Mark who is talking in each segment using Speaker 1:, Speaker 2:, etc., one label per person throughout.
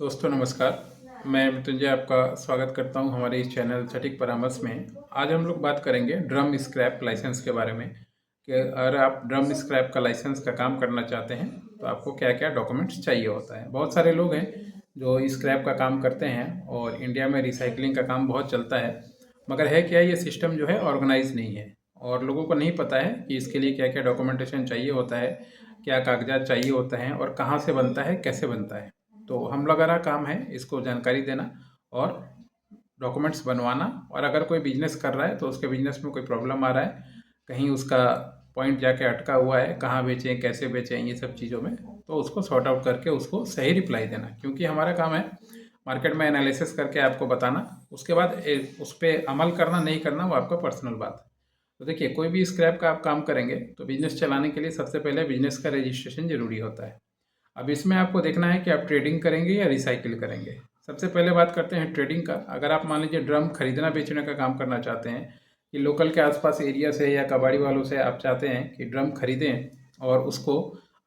Speaker 1: दोस्तों नमस्कार। मैं मृत्युंजय आपका स्वागत करता हूं हमारे इस चैनल सटीक परामर्श में। आज हम लोग बात करेंगे ड्रम स्क्रैप लाइसेंस के बारे में कि अगर आप ड्रम स्क्रैप का लाइसेंस का काम करना चाहते हैं तो आपको क्या क्या डॉक्यूमेंट्स चाहिए होता है। बहुत सारे लोग हैं जो स्क्रैप का काम करते हैं और इंडिया में रिसाइकलिंग का काम बहुत चलता है, मगर है क्या, ये सिस्टम जो है ऑर्गेनाइज नहीं है और लोगों को नहीं पता है कि इसके लिए क्या क्या डॉक्यूमेंटेशन चाहिए होता है, क्या कागजात चाहिए होता है और कहाँ से बनता है, कैसे बनता है। तो हम लोग का काम है इसको जानकारी देना और डॉक्यूमेंट्स बनवाना। और अगर कोई बिजनेस कर रहा है तो उसके बिजनेस में कोई प्रॉब्लम आ रहा है, कहीं उसका पॉइंट जाके अटका हुआ है, कहाँ बेचें कैसे बेचें, ये सब चीज़ों में तो उसको सॉर्ट आउट करके उसको सही रिप्लाई देना, क्योंकि हमारा काम है मार्केट में एनालिसिस करके आपको बताना। उसके बाद उस पर अमल करना नहीं करना वो आपका पर्सनल बात है। तो देखिए, कोई भी स्क्रैप का आप काम करेंगे तो बिजनेस चलाने के लिए सबसे पहले बिजनेस का रजिस्ट्रेशन जरूरी होता है। अब इसमें आपको देखना है कि आप ट्रेडिंग करेंगे या रिसाइकिल करेंगे। सबसे पहले बात करते हैं ट्रेडिंग का। अगर आप मान लीजिए ड्रम खरीदना बेचने का काम करना चाहते हैं कि लोकल के आसपास एरिया से या कबाड़ी वालों से आप चाहते हैं कि ड्रम खरीदें और उसको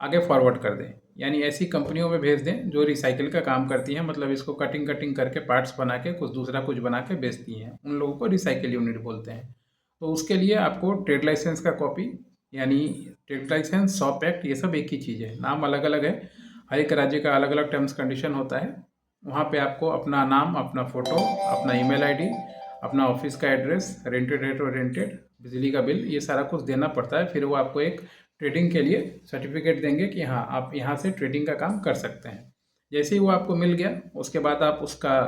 Speaker 1: आगे फॉरवर्ड कर दें, यानी ऐसी कंपनियों में भेज दें जो रिसाइकिल का काम करती हैं, मतलब इसको कटिंग कटिंग करके पार्ट्स बना के कुछ दूसरा कुछ बना के बेचती हैं, उन लोगों को रिसाइकिल यूनिट बोलते हैं। तो उसके लिए आपको ट्रेड लाइसेंस का कॉपी, यानी ट्रेड लाइसेंस, शॉप एक्ट, ये सब एक ही चीज़ है, नाम अलग अलग है। हर एक राज्य का अलग अलग टर्म्स कंडीशन होता है। वहाँ पे आपको अपना नाम, अपना फ़ोटो, अपना ईमेल आईडी, अपना ऑफिस का एड्रेस, रेंटेड है तो रेंटेड, बिजली का बिल, ये सारा कुछ देना पड़ता है। फिर वो आपको एक ट्रेडिंग के लिए सर्टिफिकेट देंगे कि हाँ आप यहाँ से ट्रेडिंग का काम कर सकते हैं। जैसे ही वो आपको मिल गया उसके बाद आप उसका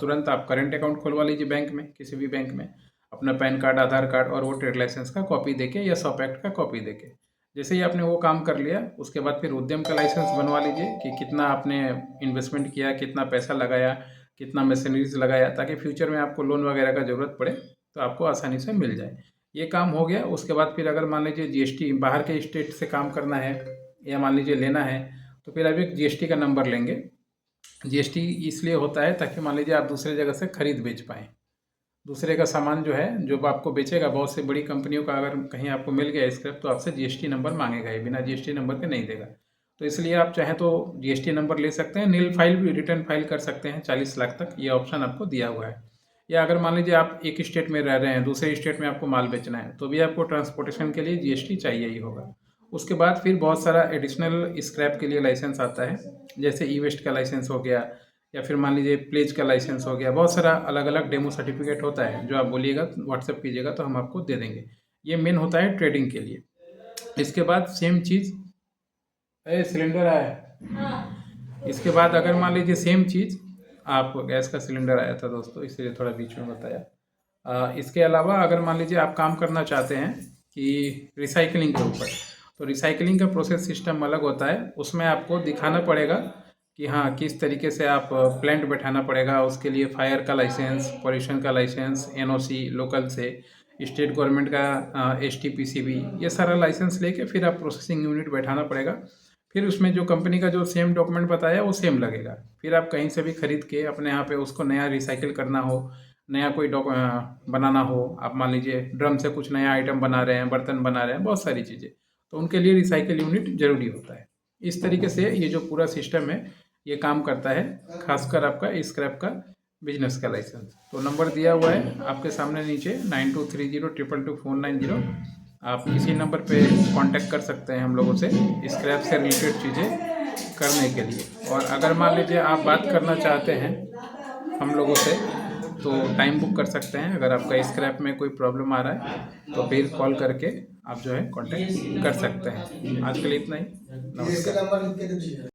Speaker 1: तुरंत आप करेंट अकाउंट खुलवा लीजिए बैंक में, किसी भी बैंक में, अपना पैन कार्ड, आधार कार्ड और वो ट्रेड लाइसेंस का कॉपी देके या शॉप एक्ट का कॉपी देके। जैसे ही आपने वो काम कर लिया उसके बाद फिर उद्यम का लाइसेंस बनवा लीजिए कि कितना आपने इन्वेस्टमेंट किया, कितना पैसा लगाया, कितना मशीनरीज लगाया, ताकि फ्यूचर में आपको लोन वगैरह का ज़रूरत पड़े तो आपको आसानी से मिल जाए। ये काम हो गया। उसके बाद फिर अगर मान लीजिए जीएसटी बाहर के स्टेट से काम करना है या मान लीजिए लेना है तो फिर आप एक जीएसटी का नंबर लेंगे। जीएसटी इसलिए होता है ताकि मान लीजिए आप दूसरे जगह से खरीद बेच पाएँ। दूसरे का सामान जो है जो आपको बेचेगा, बहुत से बड़ी कंपनियों का अगर कहीं आपको मिल गया स्क्रैप तो आपसे जीएसटी नंबर मांगेगा, ये बिना जीएसटी नंबर के नहीं देगा। तो इसलिए आप चाहें तो जीएसटी नंबर ले सकते हैं, नील फाइल भी रिटर्न फाइल कर सकते हैं 40 लाख तक, ये ऑप्शन आपको दिया हुआ है। या अगर मान लीजिए आप एक स्टेट में रह रहे हैं, दूसरे स्टेट में आपको माल बेचना है तो भी आपको ट्रांसपोर्टेशन के लिए जीएसटी चाहिए ही होगा। उसके बाद फिर बहुत सारा एडिशनल स्क्रैप के लिए लाइसेंस आता है, जैसे ई वेस्ट का लाइसेंस हो गया, या फिर मान लीजिए प्लेज का लाइसेंस हो गया। बहुत सारा अलग अलग डेमो सर्टिफिकेट होता है, जो आप बोलिएगा व्हाट्सएप कीजिएगा तो हम आपको दे देंगे। ये मेन होता है ट्रेडिंग के लिए। इसके बाद सेम चीज़, सिलेंडर आया है। इसके बाद अगर मान लीजिए सेम चीज़, आप गैस का सिलेंडर आया था दोस्तों, इसलिए थोड़ा बीच में बताया। इसके अलावा अगर मान लीजिए आप काम करना चाहते हैं कि रिसाइकलिंग के ऊपर, तो रिसाइकलिंग का प्रोसेस सिस्टम अलग होता है। उसमें आपको दिखाना पड़ेगा कि हाँ किस तरीके से आप प्लांट बैठाना पड़ेगा। उसके लिए फायर का लाइसेंस, पॉल्यूशन का लाइसेंस, एनओसी लोकल से, स्टेट गवर्नमेंट का एसटीपीसीबी, ये सारा लाइसेंस लेके फिर आप प्रोसेसिंग यूनिट बैठाना पड़ेगा। फिर उसमें जो कंपनी का जो सेम डॉक्यूमेंट बताया वो सेम लगेगा। फिर आप कहीं से भी खरीद के अपने यहाँ पे उसको नया रिसाइकिल करना हो, नया कोई बनाना हो, आप मान लीजिए ड्रम से कुछ नया आइटम बना रहे हैं, बर्तन बना रहे हैं, बहुत सारी चीज़ें, तो उनके लिए रिसाइकिल यूनिट ज़रूरी होता है। इस तरीके से ये जो पूरा सिस्टम है ये काम करता है, खासकर आपका स्क्रैप का बिजनेस का लाइसेंस। तो नंबर दिया हुआ है आपके सामने नीचे 9230222490। आप इसी नंबर पे कांटेक्ट कर सकते हैं हम लोगों से स्क्रैप से रिलेटेड चीज़ें करने के लिए। और अगर मान लीजिए आप बात करना चाहते हैं हम लोगों से तो टाइम बुक कर सकते हैं। अगर आपका स्क्रैप में कोई प्रॉब्लम आ रहा है तो फिर कॉल करके आप जो है कांटेक्ट कर सकते हैं। आज के लिए इतना ही। नमस्कार।